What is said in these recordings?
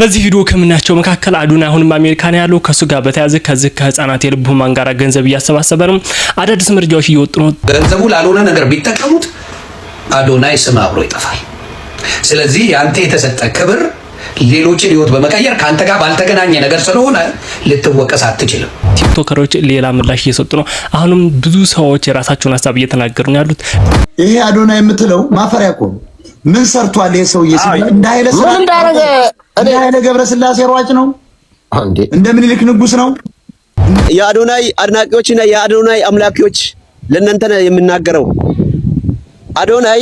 በዚህ ቪዲዮ ከምናያቸው መካከል አዶናይ አሁንም አሜሪካን ያለው ከሱ ጋር በተያያዘ ከዚህ ከህፃናት የልብ ህሙማን ጋር ገንዘብ እያሰባሰበ ነው። አዳዲስ መረጃዎች እየወጡ ነው። ገንዘቡ ላልሆነ ነገር ቢጠቀሙት አዶናይ ስም አብሮ ይጠፋል። ስለዚህ ያንተ የተሰጠ ክብር ሌሎችን ህይወት በመቀየር ካንተ ጋር ባልተገናኘ ነገር ስለሆነ ልትወቀስ አትችልም። ቲክቶከሮች ሌላ ምላሽ እየሰጡ ነው። አሁንም ብዙ ሰዎች የራሳቸውን ሀሳብ እየተናገሩ ነው ያሉት። ይሄ አዶናይ የምትለው ማፈሪያ እኮ ምን ሰርቷል? ይሄ ሰውዬ እንደ ኃይለ ገብረስላሴ ሯጭ ነው እንዴ? እንደ ምኒልክ ንጉስ ነው? የአዶናይ አድናቂዎችና የአዶናይ አምላኪዎች ለእናንተ ነው የምናገረው። አዶናይ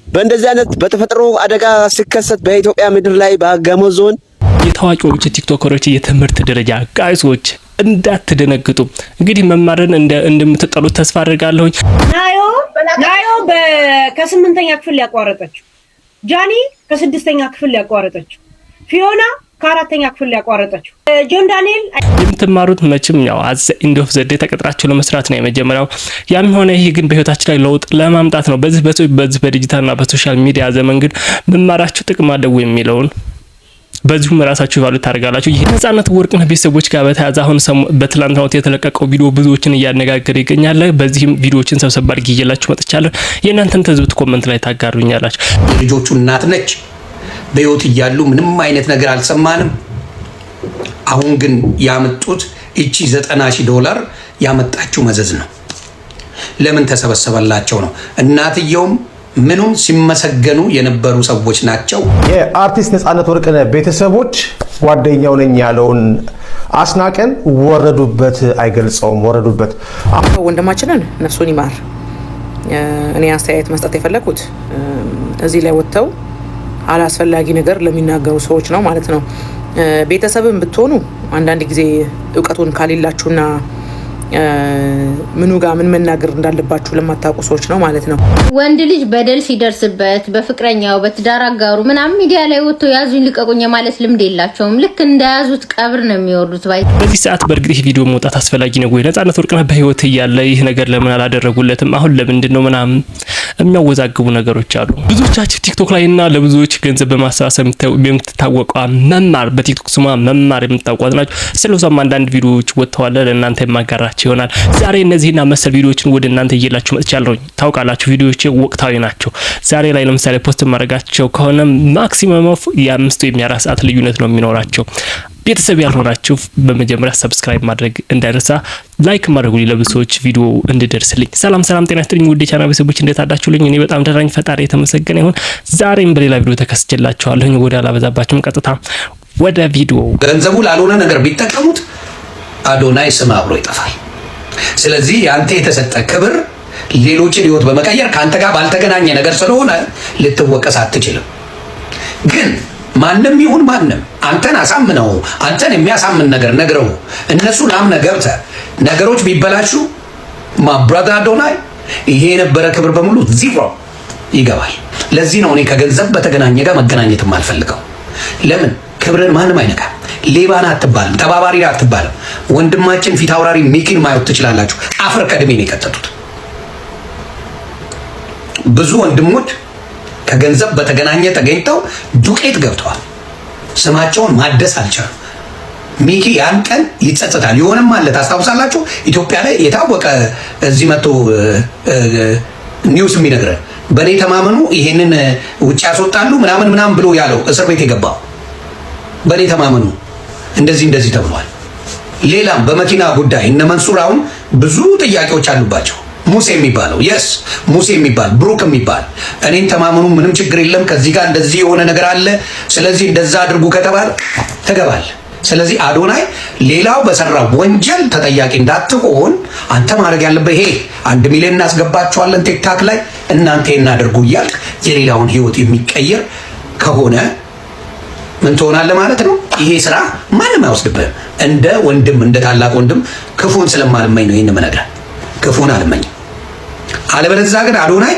በእንደዚህ አይነት በተፈጥሮ አደጋ ሲከሰት በኢትዮጵያ ምድር ላይ በጋሞ ዞን የታዋቂዎች ቲክቶከሮች የትምህርት ደረጃ ጋይሶች እንዳትደነግጡ። እንግዲህ መማርን እንደምትጠሉት ተስፋ አድርጋለሁ። ናዮ ከ8ኛ ክፍል ያቋረጠችው፣ ጃኒ ከ6ኛ ክፍል ያቋረጠችው፣ ፊዮና ከ4ኛ ክፍል ያቋረጠችው፣ ጆን ዳንኤል የምትማሩት መቼም ያው አዘ ኢንድ ኦፍ ዘ ዴይ ተቀጥራችሁ ለመስራት ነው የመጀመሪያው። ያም ሆነ ይሄ ግን በህይወታችን ላይ ለውጥ ለማምጣት ነው። በዚህ በዲጂታልና በሶሻል ሚዲያ ዘመን ግን መማራችሁ ጥቅም አለው የሚለውን በዚሁም ራሳችሁ ቫልዩ ታደርጋላችሁ። ይሄ ነፃነት ወርቅነህ ቤተሰቦች ጋር በተያያዘ አሁን በትላንትናው የተለቀቀው ቪዲዮ ብዙዎችን እያነጋገረ ይገኛል። በዚህም ቪዲዮዎችን ሰብሰብ አድርጌ ይዤላችሁ መጥቻለሁ። የእናንተን ተዝብት ኮሜንት ላይ ታጋሩኛላችሁ። የልጆቹ እናት ነች። በህይወት እያሉ ምንም አይነት ነገር አልሰማንም። አሁን ግን ያመጡት እቺ $90,000 ያመጣችው መዘዝ ነው። ለምን ተሰበሰበላቸው ነው። እናትየውም ምኑም ሲመሰገኑ የነበሩ ሰዎች ናቸው። የአርቲስት ነፃነት ወርቅነህ ቤተሰቦች ጓደኛው ነኝ ያለውን አስናቀን ወረዱበት፣ አይገልጸውም ወረዱበት። ወንድማችንን ነፍሱን ይማር። እኔ አስተያየት መስጠት የፈለኩት እዚህ ላይ ወጥተው አላስፈላጊ ነገር ለሚናገሩ ሰዎች ነው ማለት ነው። ቤተሰብን ብትሆኑ አንዳንድ ጊዜ እውቀቱን ካሌላችሁና ምኑ ጋር ምን መናገር እንዳለባችሁ ለማታውቁ ሰዎች ነው ማለት ነው። ወንድ ልጅ በደል ሲደርስበት በፍቅረኛው በትዳር አጋሩ ምናምን ሚዲያ ላይ ወጥቶ ያዙኝ ልቀቁኝ ማለት ልምድ የላቸውም። ልክ እንደያዙት ቀብር ነው የሚወርዱት። በዚህ ሰዓት በእርግጥ ቪዲዮ መውጣት አስፈላጊ ነው ወይ? ነፃነት ወርቅነህ በህይወት እያለ ይህ ነገር ለምን አላደረጉለትም? አሁን ለምንድን ነው ምናምን የሚያወዛግቡ ነገሮች አሉ። ብዙዎቻችሁ ቲክቶክ ላይ እና ለብዙዎች ገንዘብ በማሰባሰብ የምትታወቀው መማር በቲክቶክ ስሟ መማር የምታውቋት ናቸው። ስለሷም አንዳንድ ቪዲዮዎች ወጥተዋል። ለእናንተ የማጋራችሁ ይሆናል። ዛሬ እነዚህና መሰል ቪዲዮዎችን ወደ እናንተ እየላችሁ መጥቻለሁ። ታውቃላችሁ ቪዲዮዎች ወቅታዊ ናቸው። ዛሬ ላይ ለምሳሌ ፖስት ማድረጋቸው ከሆነ ማክሲመም ኦፍ የ5 ወይም የ4 ሰዓት ልዩነት ነው የሚኖራቸው። ቤተሰብ ያልሆናችሁ በመጀመሪያ ሰብስክራይብ ማድረግ እንዳይረሳ፣ ላይክ ማድረጉ ለብዙዎች ቪዲዮ እንድደርስልኝ። ሰላም ጤና ይስጥልኝ ውድ የቻናል ቤተሰቦች እንዴት አዳችሁልኝ? እኔ በጣም ደህና ነኝ፣ ፈጣሪ የተመሰገነ ይሁን። ዛሬም በሌላ ቪዲዮ ተከስቼላችኋለሁ። ወደ አላበዛባችሁም ቀጥታ ወደ ቪዲዮ። ገንዘቡ ላልሆነ ነገር ቢጠቀሙት አዶናይ ስም አብሮ ይጠፋል። ስለዚህ ያንተ የተሰጠ ክብር ሌሎችን ህይወት በመቀየር ካንተ ጋር ባልተገናኘ ነገር ስለሆነ ልትወቀስ አትችልም። ግን ማንም ይሁን ማንም አንተን አሳምነው አንተን የሚያሳምን ነገር ነግረው እነሱ አምነህ ገብተህ ነገሮች ቢበላሹ ማብራዳ አዶናይ ይሄ የነበረ ክብር በሙሉ ዚሮ ይገባል። ለዚህ ነው እኔ ከገንዘብ በተገናኘ ጋር መገናኘትም አልፈልገው። ለምን ክብርን ማንም አይነካም። ሌባና አትባልም፣ ተባባሪ አትባልም። ወንድማችን ፊት አውራሪ ሚኪን ማየት ትችላላችሁ። አፈር ከድሜ ነው የከተቱት። ብዙ ወንድሞች ከገንዘብ በተገናኘ ተገኝተው ዱቄት ገብተዋል። ስማቸውን ማደስ አልቻሉም። ሚኪ ያን ቀን ይጸጸታል። ይሆንም ማለት ታስታውሳላችሁ። ኢትዮጵያ ላይ የታወቀ እዚህ መጥቶ ኒውስ የሚነግረን በእኔ ተማመኑ ይሄንን ውጭ ያስወጣሉ ምናምን ብሎ ያለው እስር ቤት የገባው በእኔ ተማመኑ እንደዚህ ተብሏል። ሌላም በመኪና ጉዳይ እነ መንሱር አሁን ብዙ ጥያቄዎች አሉባቸው። ሙሴ የሚባለው ሙሴ የሚባል ብሩክ የሚባል እኔን ተማመኑ ምንም ችግር የለም ከዚህ ጋር እንደዚህ የሆነ ነገር አለ ስለዚህ እንደዛ አድርጉ ከተባለ ተገባል። ስለዚህ አዶናይ ሌላው በሰራው ወንጀል ተጠያቂ እንዳትሆን አንተ ማድረግ ያለበት ይሄ 1 ሚሊዮን እናስገባቸዋለን ቲክታክ ላይ እናንተ እናደርጉ እያልክ የሌላውን ህይወት የሚቀየር ከሆነ ምን ትሆናለህ ማለት ነው። ይሄ ስራ ማንም አይወስድብህም። እንደ ወንድም እንደ ታላቅ ወንድም ክፉን ስለማልመኝ ነው ይሄን መነገር። ክፉን አልመኝም። አለበለዚያ ግን አዶናይ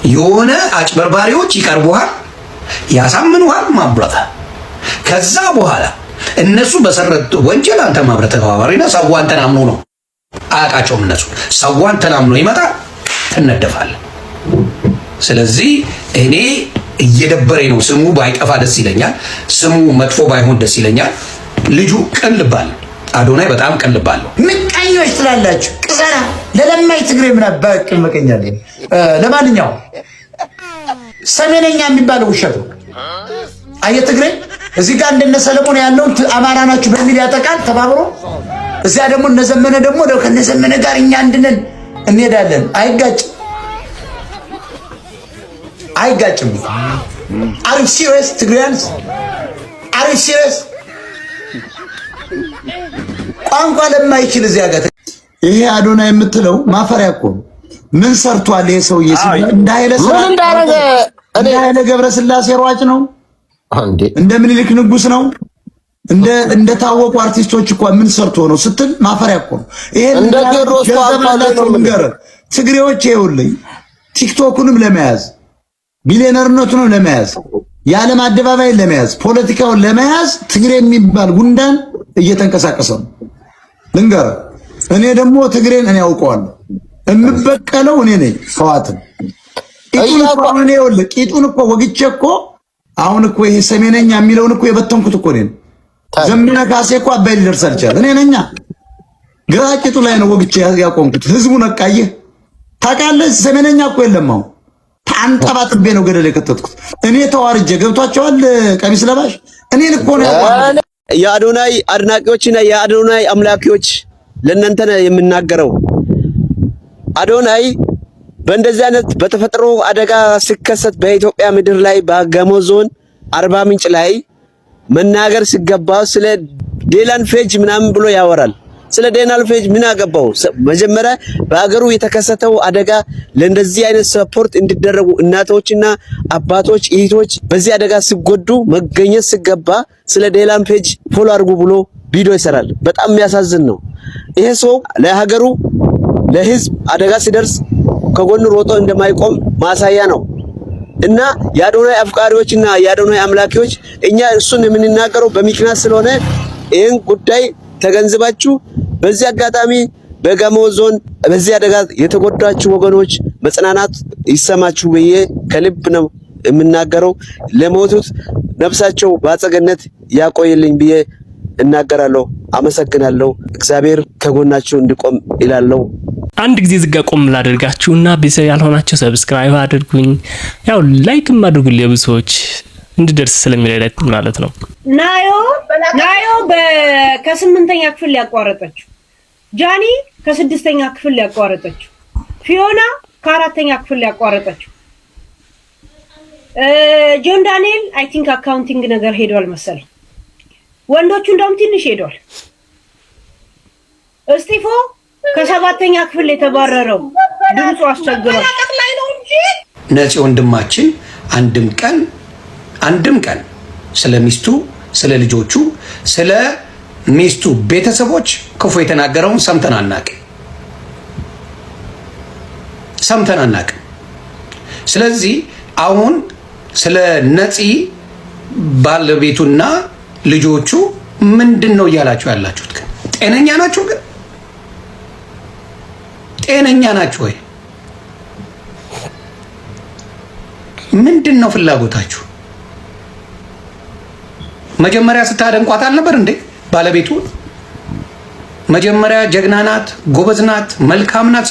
የሆነ አጭበርባሪዎች ይቀርቡሃል፣ ያሳምኑሃል ማብራታ። ከዛ በኋላ እነሱ በሰረት ወንጀል አንተ ማብራታ ተባባሪና ሰው አንተን አምኖ ነው አያውቃቸውም። እነሱ ሰው አንተን አምኖ ይመጣል፣ ትነደፋለህ። ስለዚህ እኔ እየደበረኝ ነው። ስሙ ባይጠፋ ደስ ይለኛል። ስሙ መጥፎ ባይሆን ደስ ይለኛል። ልጁ ቅን ልብ አለው። አዶናይ በጣም ቅን ልብ አለው። ምቀኞች ትላላችሁ። ቅዘና ለለማይ ትግሬ ምን አባክ መቀኛል። ለማንኛውም ሰሜነኛ የሚባለው ውሸት ነው። አየህ ትግሬ እዚህ ጋር እንደነ ሰለሞን ያለውን አማራ ናችሁ በሚል ያጠቃል ተባብሮ፣ እዚያ ደግሞ እነዘመነ ደግሞ ከነዘመነ ጋር እኛ አንድነን እንሄዳለን። አይጋጭም። አር ዩ ሲሪየስ ትግሬያንስ? አር ዩ ሲሪየስ? ቋንቋ ለማይችል እዚያ ጋር ይሄ አዶናይ የምትለው ማፈሪያ እኮ ምን ሰርቷል ይሄ ሰውዬ? እንደ ኃይለ ገብረስላሴ ሯጭ ነው አንዴ፣ እንደ ምኒልክ ንጉስ ነው፣ እንደ ታወቁ አርቲስቶች እኮ ምን ሰርቶ ነው ስትል ማፈሪያ እኮ ነው። ይሄ እንደ ቴዎድሮስ ትግሬዎች ይኸውልኝ ቲክቶኩንም ለመያዝ ቢሊዮነርነቱንም ለመያዝ የዓለም አደባባይን ለመያዝ ፖለቲካውን ለመያዝ ትግሬ የሚባል ጉንዳን እየተንቀሳቀሰ ነው። ልንገርህ እኔ ደግሞ ትግሬን እኔ አውቀዋለሁ። የምበቀለው እኔ ነኝ። ፈዋትን ቂጡን እኮ ወግቼ እኮ አሁን እኮ ይሄ ሰሜነኛ የሚለውን እኮ የበተንኩት እኮ እኔ ነኝ። ዘመነ ካሴ እኮ አባይ ሊደርስ አልቻለ። እኔ ነኛ ግራ ቂጡ ላይ ነው ወግቼ ያቆምኩት። ህዝቡ ነቃየህ ታውቃለህ። ሰሜነኛ እኮ የለም። አሁን አንጠባጥቤ ነው ገደል የከተትኩት እኔ ተዋርጄ። ገብቷቸዋል ቀሚስ ለባሽ እኔን እኮ ነው ያቋረጠ። የአዶናይ አድናቂዎችና የአዶናይ አምላኪዎች ለእናንተ ነው የምናገረው። አዶናይ በእንደዚህ አይነት በተፈጥሮ አደጋ ሲከሰት በኢትዮጵያ ምድር ላይ በጋሞ ዞን አርባ ምንጭ ላይ መናገር ሲገባው ስለ ዴላን ፌጅ ምናምን ብሎ ያወራል። ስለ ዴላን ፌጅ ምን አገባው? መጀመሪያ በአገሩ የተከሰተው አደጋ ለእንደዚህ አይነት ሰፖርት እንዲደረጉ እናቶችና አባቶች እህቶች በዚህ አደጋ ሲጎዱ መገኘት ሲገባ ስለ ዴላን ፌጅ ፎሎ አድርጉ ብሎ ቪዲዮ ይሰራል። በጣም የሚያሳዝን ነው። ይሄ ሰው ለሀገሩ ለህዝብ አደጋ ሲደርስ ከጎኑ ሮጦ እንደማይቆም ማሳያ ነው። እና የአዶናይ አፍቃሪዎችና የአዶናይ አምላኪዎች እኛ እሱን የምንናገረው በምክንያት ስለሆነ ይህን ጉዳይ ተገንዝባችሁ በዚህ አጋጣሚ በጋሞ ዞን በዚህ አደጋ የተጎዳችሁ ወገኖች መጽናናት ይሰማችሁ ብዬ ከልብ ነው የምናገረው። ለሞቱት ነፍሳቸው በአጸገነት ያቆይልኝ ብዬ እናገራለሁ። አመሰግናለሁ። እግዚአብሔር ከጎናችሁ እንዲቆም ይላለው። አንድ ጊዜ ዝጋ ቆም ላደርጋችሁና ቤተሰብ ያልሆናችሁ ሰብስክራይብ አድርጉኝ፣ ያው ላይክም አድርጉልኝ ለብዙዎች እንድደርስ ስለሚረዳኝ ማለት ነው። ናዮ ከስምንተኛ ክፍል ያቋረጠችው፣ ጃኒ ከስድስተኛ ክፍል ያቋረጠችው፣ ፊዮና ከአራተኛ ክፍል ያቋረጠችው፣ ጆን ዳንኤል አይ ቲንክ አካውንቲንግ ነገር ሄዷል መሰለኝ። ወንዶቹ እንደውም ትንሽ ሄዷል። እስጢፎ ከሰባተኛ ክፍል የተባረረው ድምፁ አስቸግሯል። ነፂ ወንድማችን አንድም ቀን ስለሚስቱ፣ ስለ ልጆቹ፣ ስለ ሚስቱ ቤተሰቦች ክፉ የተናገረውን ሰምተን አናውቅም። ስለዚህ አሁን ስለ ነፂ ባለቤቱና ልጆቹ ምንድን ነው እያላችሁ ያላችሁት? ግን ጤነኛ ናችሁ? ግን ጤነኛ ናችሁ ወይ? ምንድን ነው ፍላጎታችሁ? መጀመሪያ ስታደንቋት አልነበር እንዴ? ባለቤቱ መጀመሪያ ጀግና ናት፣ ጎበዝ ናት፣ መልካም ናት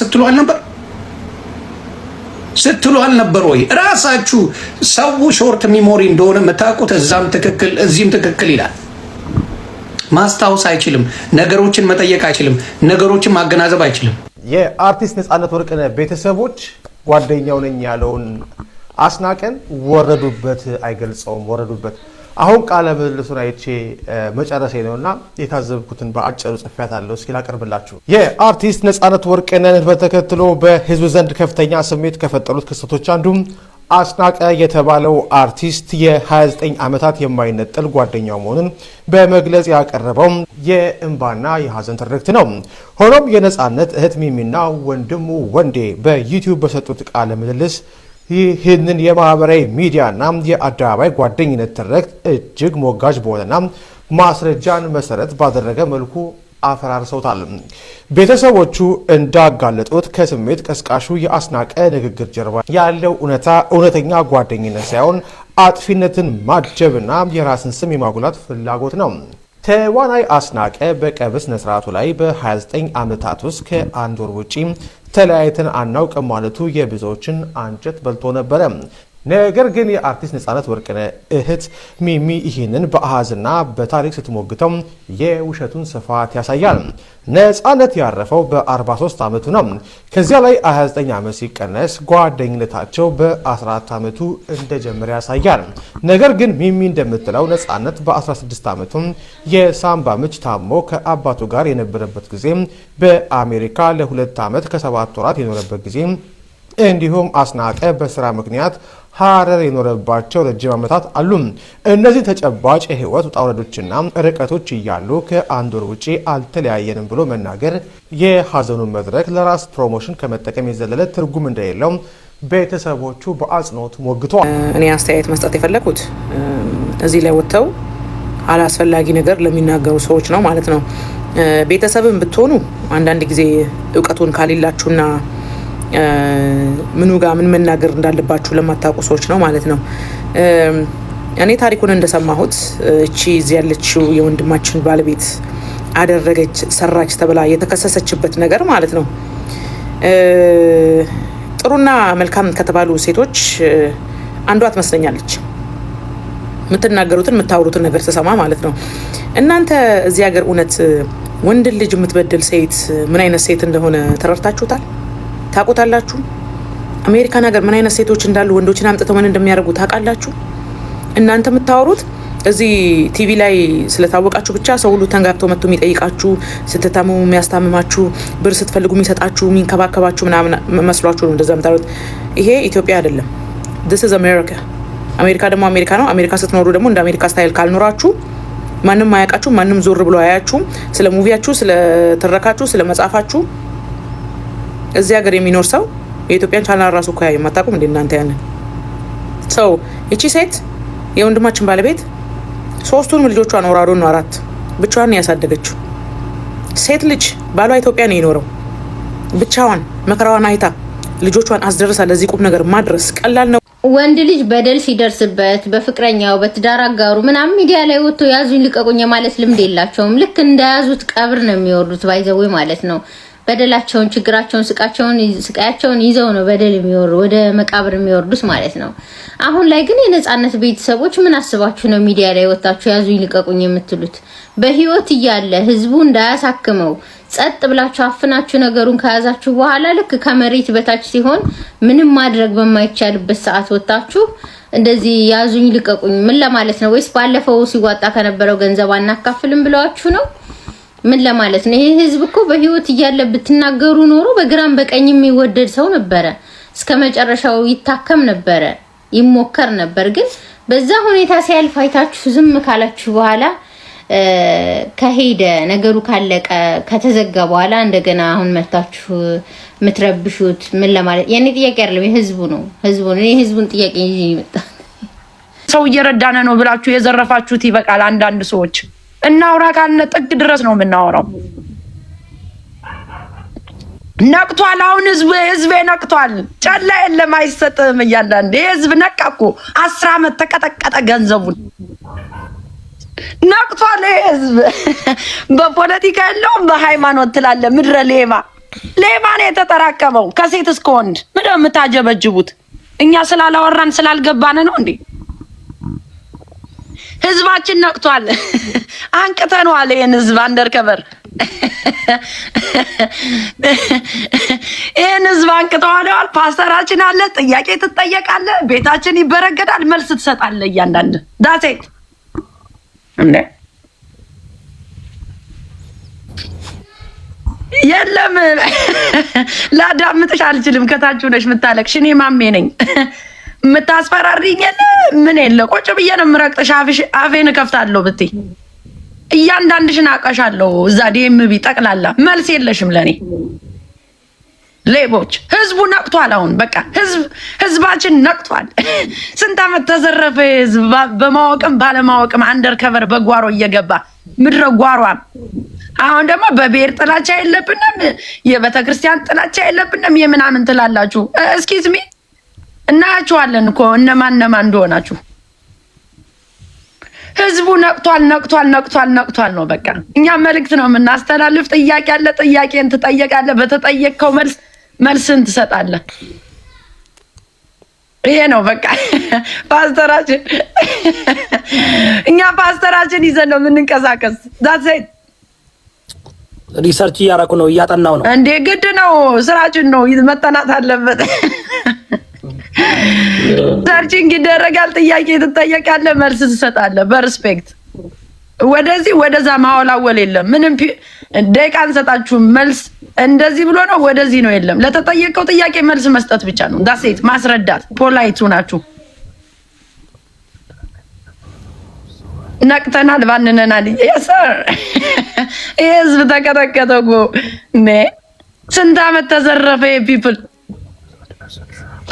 ስትሉ አልነበር ወይ? ራሳችሁ ሰው ሾርት ሚሞሪ እንደሆነ የምታውቁት እዛም ትክክል እዚህም ትክክል ይላል። ማስታወስ አይችልም፣ ነገሮችን መጠየቅ አይችልም፣ ነገሮችን ማገናዘብ አይችልም። የአርቲስት ነፃነት ወርቅነህ ቤተሰቦች ጓደኛው ነኝ ያለውን አስናቀን ወረዱበት፣ አይገልጸውም፣ ወረዱበት። አሁን ቃለ ምልልሱን አይቼ መጨረሴ ነውና የታዘብኩትን በአጭሩ ጽፌያታለሁ። እስኪ ላቀርብላችሁ። የአርቲስት ነፃነት ወርቅነህን በተከትሎ በህዝብ ዘንድ ከፍተኛ ስሜት ከፈጠሩት ክስተቶች አንዱ አስናቀ የተባለው አርቲስት የ29 ዓመታት የማይነጠል ጓደኛው መሆኑን በመግለጽ ያቀረበው የእንባና የሀዘን ትርክት ነው። ሆኖም የነፃነት እህት ሚሚና ወንድሙ ወንዴ በዩቲዩብ በሰጡት ቃለ ምልልስ ይህንን የማህበራዊ ሚዲያና የአደባባይ ጓደኝነት ትርክት እጅግ ሞጋጅ በሆነና ማስረጃን መሰረት ባደረገ መልኩ አፈራርሰውታል። ቤተሰቦቹ እንዳጋለጡት ከስሜት ቀስቃሹ የአስናቀ ንግግር ጀርባ ያለው እውነተኛ ጓደኝነት ሳይሆን አጥፊነትን ማጀብና የራስን ስም የማጉላት ፍላጎት ነው። ተዋናይ አስናቀ በቀብር ስነ ስርዓቱ ላይ በ29 ዓመታት ውስጥ ከአንድ ወር ውጪ ተለያይተን አናውቅም ማለቱ የብዙዎችን አንጀት በልቶ ነበረ። ነገር ግን የአርቲስት ነፃነት ወርቅነህ እህት ሚሚ ይህንን በአሃዝና በታሪክ ስትሞግተው የውሸቱን ስፋት ያሳያል። ነፃነት ያረፈው በ43 ዓመቱ ነው። ከዚያ ላይ 29 ዓመት ሲቀነስ ጓደኝነታቸው በ14 ዓመቱ እንደጀመረ ያሳያል። ነገር ግን ሚሚ እንደምትለው ነፃነት በ16 ዓመቱ የሳምባ ምች ታሞ ከአባቱ ጋር የነበረበት ጊዜ፣ በአሜሪካ ለ2 ዓመት ከ7 ወራት የኖረበት ጊዜ እንዲሁም አስናቀ በስራ ምክንያት ሀረር የኖረባቸው ረጅም ዓመታት አሉ። እነዚህ ተጨባጭ የህይወት ውጣ ውረዶችና ርቀቶች እያሉ ከአንድ ወር ውጪ አልተለያየንም ብሎ መናገር የሀዘኑን መድረክ ለራስ ፕሮሞሽን ከመጠቀም የዘለለ ትርጉም እንደሌለው ቤተሰቦቹ በአጽንኦት ሞግተዋል። እኔ አስተያየት መስጠት የፈለኩት እዚህ ላይ ወጥተው አላስፈላጊ ነገር ለሚናገሩ ሰዎች ነው ማለት ነው። ቤተሰብን ብትሆኑ አንዳንድ ጊዜ እውቀቱን ካሌላችሁና ምኑ ጋር ምን መናገር እንዳለባችሁ ለማታውቁ ሰዎች ነው ማለት ነው። እኔ ታሪኩን እንደሰማሁት እቺ እዚህ ያለችው የወንድማችን ባለቤት አደረገች ሰራች ተብላ የተከሰሰችበት ነገር ማለት ነው ጥሩና መልካም ከተባሉ ሴቶች አንዷ ትመስለኛለች። የምትናገሩትን የምታወሩትን ነገር ተሰማ ማለት ነው። እናንተ እዚህ ሀገር እውነት ወንድ ልጅ የምትበድል ሴት ምን አይነት ሴት እንደሆነ ተረድታችሁታል? ታውቁታላችሁ? አሜሪካን ሀገር ምን አይነት ሴቶች እንዳሉ ወንዶችን አምጥተው ምን እንደሚያደርጉ ታውቃላችሁ? እናንተ የምታወሩት እዚህ ቲቪ ላይ ስለታወቃችሁ ብቻ ሰው ሁሉ ተንጋግቶ መጥቶ የሚጠይቃችሁ፣ ስትታመሙ የሚያስታምማችሁ፣ ብር ስትፈልጉ የሚሰጣችሁ፣ የሚንከባከባችሁ ምናምን መስሏችሁ ነው እንደዛ የምታወሩት። ይሄ ኢትዮጵያ አይደለም። this is America። አሜሪካ ደግሞ አሜሪካ ነው። አሜሪካ ስትኖሩ ደግሞ እንደ አሜሪካ ስታይል ካልኖራችሁ ማንም አያውቃችሁ፣ ማንም ዞር ብሎ አያያችሁም። ስለ ሙቪያችሁ፣ ስለ ትረካችሁ፣ ስለ መጻፋችሁ እዚህ ሀገር የሚኖር ሰው የኢትዮጵያን ቻናል ራሱ እኮ ያየው ማታውቁም እንዴ እናንተ? ያንን ሰው እቺ ሴት የወንድማችን ባለቤት ሶስቱን ልጆቿን ወራዶ ነው 4 ብቻዋን ያሳደገችው ሴት ልጅ። ባሏ ኢትዮጵያ ነው የኖረው። ብቻዋን መከራዋን አይታ ልጆቿን አስደርሳ ለዚህ ቁም ነገር ማድረስ ቀላል ነው? ወንድ ልጅ በደል ሲደርስበት በፍቅረኛው በትዳር አጋሩ ምናምን ሚዲያ ላይ ወጥቶ ያዙኝ ልቀቁኝ ማለት ልምድ የላቸውም። ልክ እንደያዙት ቀብር ነው የሚወርዱት ባይዘው ማለት ነው። በደላቸውን፣ ችግራቸውን፣ ስቃያቸውን ይዘው ነው በደል የሚወርዱ ወደ መቃብር የሚወርዱት ማለት ነው። አሁን ላይ ግን የነፃነት ቤተሰቦች ምን አስባችሁ ነው ሚዲያ ላይ ወጣችሁ ያዙኝ ልቀቁኝ የምትሉት? በህይወት እያለ ህዝቡ እንዳያሳክመው ጸጥ ብላችሁ አፍናችሁ ነገሩን ከያዛችሁ በኋላ ልክ ከመሬት በታች ሲሆን ምንም ማድረግ በማይቻልበት ሰዓት ወጣችሁ እንደዚህ ያዙኝ ልቀቁኝ ምን ለማለት ነው? ወይስ ባለፈው ሲዋጣ ከነበረው ገንዘብ አናካፍልም ብለዋችሁ ነው? ምን ለማለት ነው? ይሄ ህዝብ እኮ በህይወት እያለ ብትናገሩ ኖሮ በግራም በቀኝ የሚወደድ ሰው ነበረ። እስከ መጨረሻው ይታከም ነበረ፣ ይሞከር ነበር። ግን በዛ ሁኔታ ሲያልፍ አይታችሁ ዝም ካላችሁ በኋላ ከሄደ ነገሩ ካለቀ ከተዘጋ በኋላ እንደገና አሁን መታችሁ ምትረብሹት ምን ለማለት? የኔ ጥያቄ አይደለም የህዝቡ ነው። የህዝቡን ጥያቄ ይዤ ይመጣ ሰው እየረዳነ ነው ብላችሁ የዘረፋችሁት ይበቃል። አንዳንድ ሰዎች እናውራ ካልን ጥግ ድረስ ነው የምናወራው። ነቅቷል። አሁን ህዝብ ነቅቷል። ጨላ የለም አይሰጥም እያንዳንዱ ህዝብ ነቃ እኮ 10 ዓመት ተቀጠቀጠ ገንዘቡን ነቅቷል ህዝብ። በፖለቲካ የለውም በሃይማኖት ትላለ ምድረ ሌባ ነው የተጠራቀመው ከሴት እስከ ወንድ። ምንድነው የምታጀበጅቡት? እኛ ስላላወራን ስላልገባን ነው እንዴ? ህዝባችን ነቅቷል። አንቅተነዋል ይሄን ህዝብ አንደርከበር ይሄን ህዝብ አንቅተዋል። ፓስተራችን አለ፣ ጥያቄ ትጠየቃለ፣ ቤታችን ይበረገዳል፣ መልስ ትሰጣለ እያንዳንድ ዳሴት እንዴ የለም ላዳምጥሽ አልችልም። ከታች ሆነሽ ምታለቅሽ እኔ ማሜ ነኝ። የምታስፈራሪኝ የለ ምን የለ ቁጭ ብዬ ነው የምረቅጥሽ። አፌን እከፍታለሁ ብትይ እያንዳንድሽን አውቃሻለሁ። እዛ ዲኤምቢ ጠቅላላ መልስ የለሽም ለኔ። ሌቦች ህዝቡ ነቅቷል። አሁን በቃ ህዝባችን ነቅቷል። ስንት ዓመት ተዘረፈ ህዝብ በማወቅም ባለማወቅም አንደርከቨር በጓሮ እየገባ ምድረ ጓሯን። አሁን ደግሞ በብሔር ጥላቻ የለብንም፣ የቤተክርስቲያን ጥላቻ የለብንም የምናምን ትላላችሁ። እስኪ ዝሚ እናያችኋለን እኮ እነማን እንደሆናችሁ። ህዝቡ ነቅቷል ነው በቃ። እኛ መልእክት ነው የምናስተላልፍ። ጥያቄ አለ፣ ጥያቄን ትጠየቃለህ። በተጠየቅከው መልስን ትሰጣለህ። ይሄ ነው በቃ ፓስተራችን። እኛ ፓስተራችን ይዘን ነው የምንንቀሳቀስ። ዛት ሪሰርች እያደረኩ ነው፣ እያጠናው ነው። እንዴ ግድ ነው፣ ስራችን ነው፣ መጠናት አለበት። ሰርቺንግ ይደረጋል። ጥያቄ ትጠየቃለህ፣ መልስ ትሰጣለህ በሪስፔክት። ወደዚህ ወደዛ ማወላወል የለም። ምንም ደቂቃ አንሰጣችሁም። መልስ እንደዚህ ብሎ ነው ወደዚህ ነው የለም። ለተጠየቀው ጥያቄ መልስ መስጠት ብቻ ነው። ዳሴት ማስረዳት። ፖላይቱ ናችሁ። ነቅተናል፣ ባንነናል። የሰር ይሄ ህዝብ ተቀጠቀጠ እኮ ስንት ዓመት ተዘረፈ። ፒፕል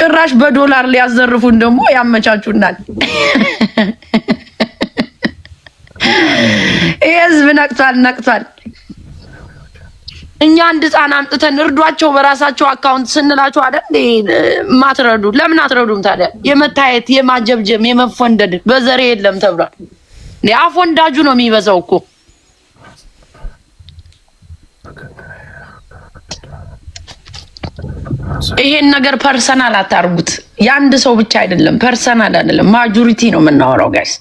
ጭራሽ በዶላር ሊያዘርፉን ደግሞ ያመቻቹናል። ይሄ ህዝብ ነቅቷል። እኛ አንድ ህፃን አምጥተን እርዷቸው በራሳቸው አካውንት ስንላቸው አይደል ማትረዱ? ለምን አትረዱም ታዲያ? የመታየት የማጀብጀም የመፎንደድ በዘሬ የለም ተብሏል። አፎንዳጁ ነው የሚበዛው እኮ። ይሄን ነገር ፐርሰናል አታርጉት። የአንድ ሰው ብቻ አይደለም፣ ፐርሰናል አይደለም፣ ማጆሪቲ ነው የምናወራው ጋይስ።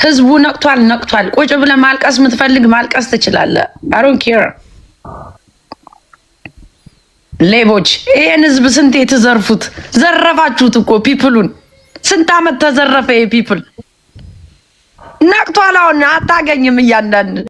ህዝቡ ነቅቷል። ቁጭ ብለህ ማልቀስ የምትፈልግ ማልቀስ ትችላለህ። አይ ዶንት ኬር። ሌቦች ይሄን ህዝብ ስንት የተዘርፉት ዘረፋችሁት እኮ ፒፕሉን። ስንት ዓመት ተዘረፈ ይሄ ፒፕል። ነቅቷል። አሁን አታገኝም እያንዳንድ